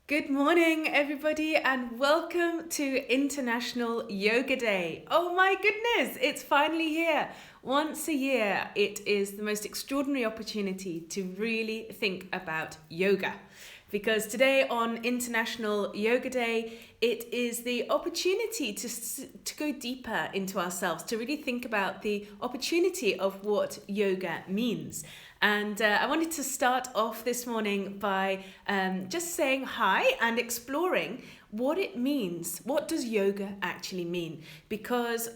Good morning, everybody, and welcome to International Yoga Day. Oh my goodness, it's finally here. Once a year, it is the most extraordinary opportunity to really think about yoga. Because today on International Yoga Day, it is the opportunity to go deeper into ourselves, to really think about the opportunity of what yoga means. And I wanted to start off this morning by just saying hi and exploring what it means. What does yoga actually mean? Because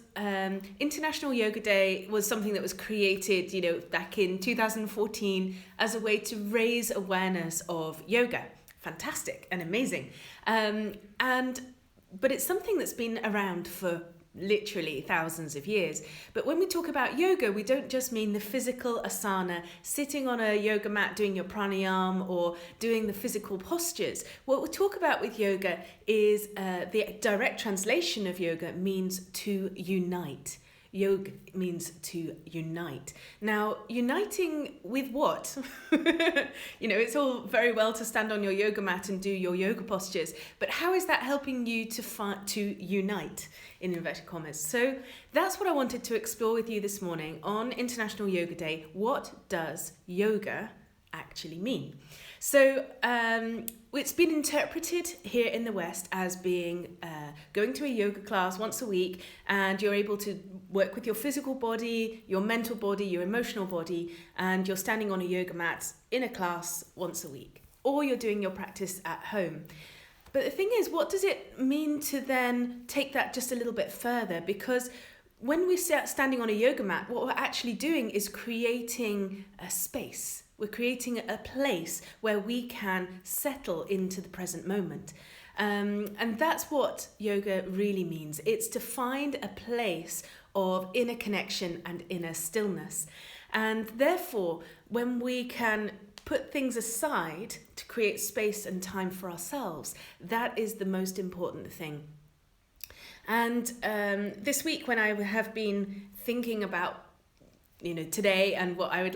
International Yoga Day was something that was created, back in 2014 as a way to raise awareness of yoga. Fantastic and amazing. But it's something that's been around for literally thousands of years. But when we talk about yoga, we don't just mean the physical asana, sitting on a yoga mat doing your pranayama or doing the physical postures. What we talk about with yoga is the direct translation of yoga means to unite. Yoga means to unite. Now, uniting with what? It's all very well to stand on your yoga mat and do your yoga postures, but how is that helping you to unite, in inverted commas? So that's what I wanted to explore with you this morning on International Yoga Day. What does yoga actually mean? So it's been interpreted here in the West as being going to a yoga class once a week, and you're able to work with your physical body, your mental body, your emotional body, and you're standing on a yoga mat in a class once a week, or you're doing your practice at home. But the thing is, what does it mean to then take that just a little bit further? Because when we start standing on a yoga mat, what we're actually doing is creating a space. We're creating a place where we can settle into the present moment. And that's what yoga really means. It's to find a place of inner connection and inner stillness. And therefore, when we can put things aside to create space and time for ourselves, that is the most important thing. And this week, when I have been thinking about today and what I would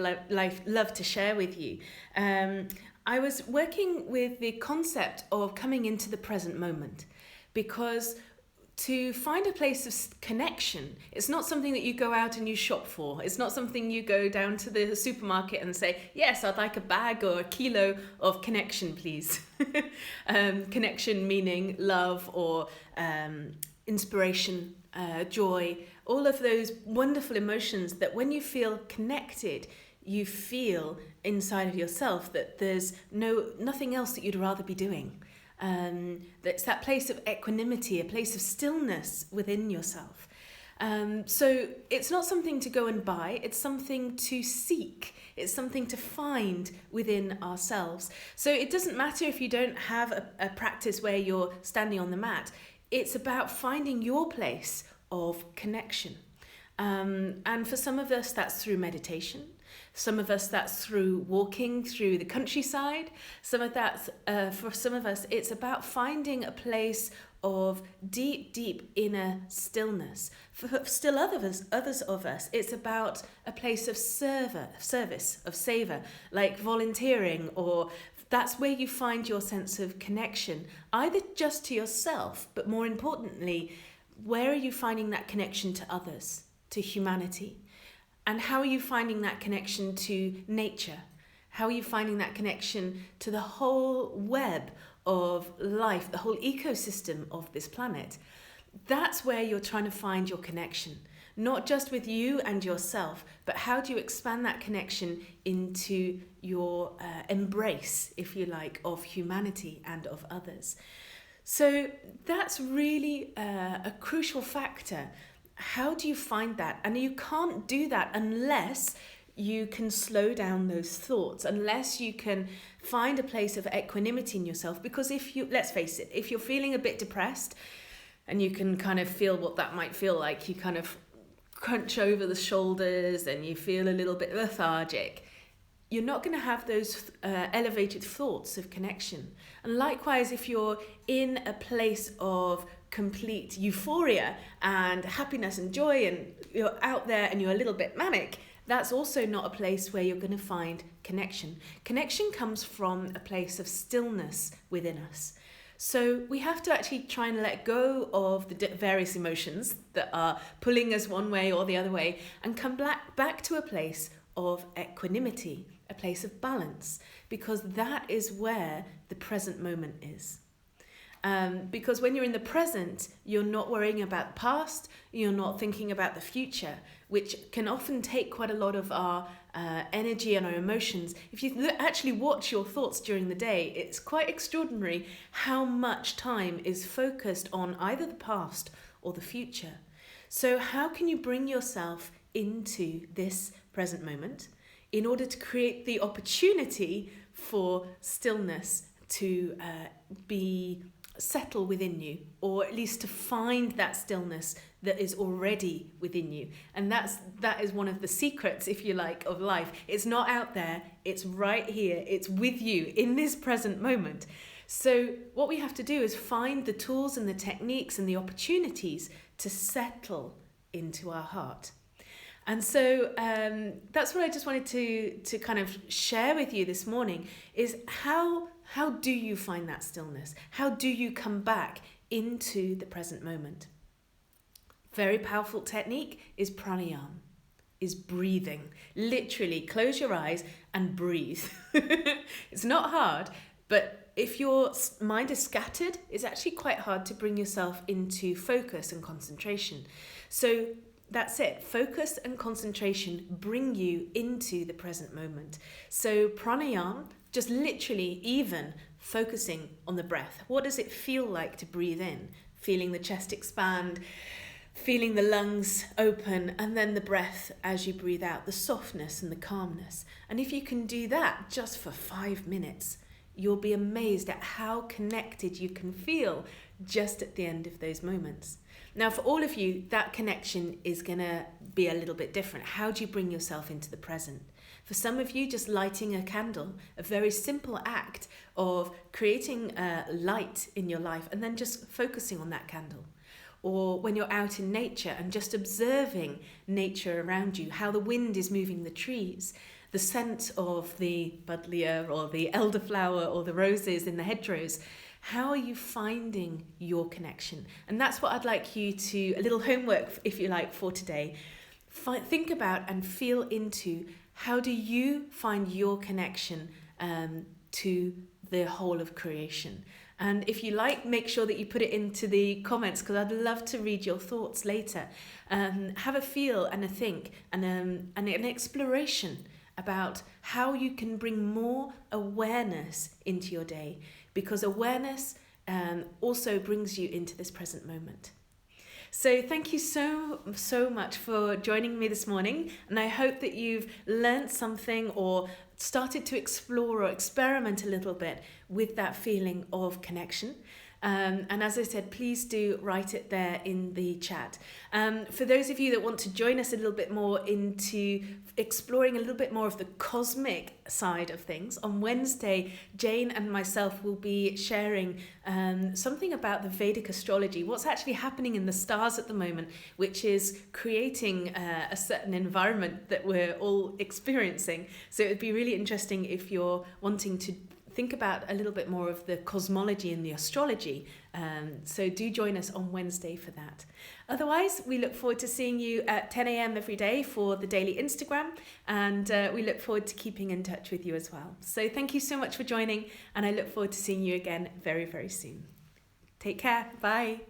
love to share with you, I was working with the concept of coming into the present moment, because to find a place of connection, it's not something that you go out and you shop for. It's not something you go down to the supermarket and say, yes, I'd like a bag or a kilo of connection, please. Connection meaning love or inspiration, joy, all of those wonderful emotions that when you feel connected, you feel inside of yourself that there's nothing else that you'd rather be doing. That's that place of equanimity, a place of stillness within yourself. So it's not something to go and buy, it's something to seek. It's something to find within ourselves. So it doesn't matter if you don't have a practice where you're standing on the mat. It's about finding your place of connection. And for some of us, that's through meditation. Some of us, that's through walking through the countryside. For some of us, it's about finding a place of deep inner stillness. For still others of us, it's about a place of service, of savor, like volunteering, or that's where you find your sense of connection, either just to yourself, but more importantly, where are you finding that connection to others, to humanity? And how are you finding that connection to nature? How are you finding that connection to the whole web of life, the whole ecosystem of this planet? That's where you're trying to find your connection, not just with you and yourself, but how do you expand that connection into your embrace, if you like, of humanity and of others? So that's really a crucial factor. How do you find that? And you can't do that unless you can slow down those thoughts, unless you can find a place of equanimity in yourself. Because let's face it, if you're feeling a bit depressed, and you can kind of feel what that might feel like, you kind of crunch over the shoulders and you feel a little bit lethargic, you're not going to have those elevated thoughts of connection. And likewise, if you're in a place of complete euphoria and happiness and joy, and you're out there and you're a little bit manic, that's also not a place where you're going to find connection. Connection comes from a place of stillness within us. So we have to actually try and let go of the various emotions that are pulling us one way or the other way and come back to a place of equanimity, a place of balance, because that is where the present moment is. Because when you're in the present, you're not worrying about the past, you're not thinking about the future, which can often take quite a lot of our energy and our emotions. If you actually watch your thoughts during the day, it's quite extraordinary how much time is focused on either the past or the future. So how can you bring yourself into this present moment in order to create the opportunity for stillness to settle within you, or at least to find that stillness that is already within you? And that is one of the secrets, if you like, of life. It's not out there, it's right here, it's with you in this present moment. So what we have to do is find the tools and the techniques and the opportunities to settle into our heart. And so that's what I just wanted to kind of share with you this morning, is how do you find that stillness? How do you come back into the present moment? Very powerful technique is pranayama, is breathing. Literally close your eyes and breathe. It's not hard, but if your mind is scattered, it's actually quite hard to bring yourself into focus and concentration. So that's it. Focus and concentration bring you into the present moment. So pranayama, just literally even focusing on the breath. What does it feel like to breathe in? Feeling the chest expand, feeling the lungs open, and then the breath as you breathe out, the softness and the calmness. And if you can do that just for 5 minutes, you'll be amazed at how connected you can feel just at the end of those moments. Now, for all of you, that connection is going to be a little bit different. How do you bring yourself into the present? For some of you, just lighting a candle, a very simple act of creating light in your life and then just focusing on that candle. Or when you're out in nature and just observing nature around you, how the wind is moving the trees, the scent of the buddleia or the elderflower or the roses in the hedgerows. How are you finding your connection? And that's what I'd like you to, a little homework, if you like, for today. Think about and feel into, how do you find your connection to the whole of creation? And if you like, make sure that you put it into the comments, because I'd love to read your thoughts later. Have a feel and a think and an exploration about how you can bring more awareness into your day, because awareness also brings you into this present moment. So thank you so much for joining me this morning, and I hope that you've learned something or started to explore or experiment a little bit with that feeling of connection. And as I said, please do write it there in the chat. For those of you that want to join us a little bit more into exploring a little bit more of the cosmic side of things, on Wednesday, Jane and myself will be sharing something about the Vedic astrology, what's actually happening in the stars at the moment, which is creating a certain environment that we're all experiencing. So it would be really interesting if you're wanting to think about a little bit more of the cosmology and the astrology. So do join us on Wednesday for that. Otherwise, we look forward to seeing you at 10 a.m. every day for the daily Instagram, and we look forward to keeping in touch with you as well. So thank you so much for joining, and I look forward to seeing you again very, very soon. Take care. Bye.